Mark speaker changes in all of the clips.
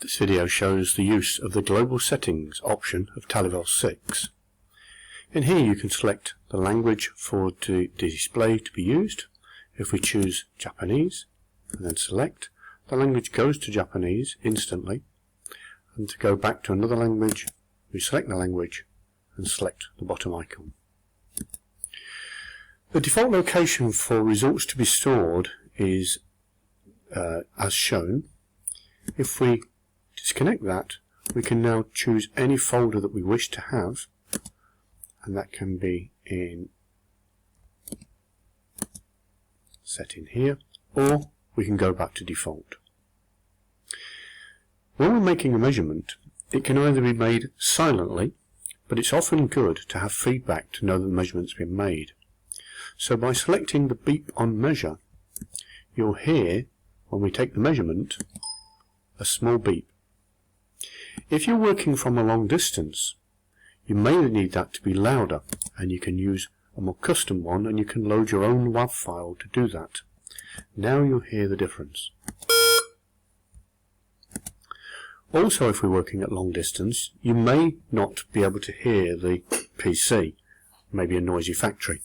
Speaker 1: This video shows the use of the Global Settings option of Talyvel 6. In here you can select the language for the display to be used. If we choose Japanese and then select, the language goes to Japanese instantly, and to go back to another language we select the language and select the bottom icon. The default location for results to be stored is as shown. If we disconnect that, we can now choose any folder that we wish to have, and that can be set in here, or we can go back to default. When we're making a measurement, it can either be made silently, but it's often good to have feedback to know that the measurement's been made. So by selecting the beep on measure, you'll hear, when we take the measurement, a small beep. If you're working from a long distance, you may need that to be louder, and you can use a more custom one, and you can load your own WAV file to do that. Now you'll hear the difference. Also, if we're working at long distance, you may not be able to hear the PC, maybe a noisy factory.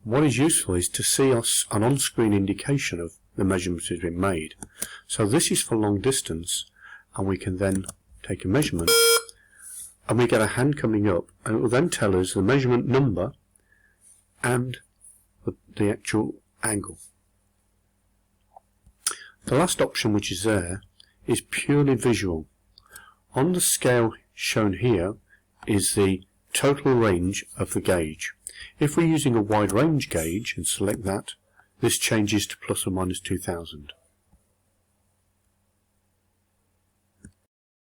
Speaker 1: What is useful is to see an on-screen indication of the measurement has been made. So this is for long distance, and we can then take a measurement, and we get a hand coming up, and it will then tell us the measurement number and the actual angle. The last option which is there is purely visual. On the scale shown here is the total range of the gauge. If we're using a wide range gauge and select that, this changes to plus or minus 2000.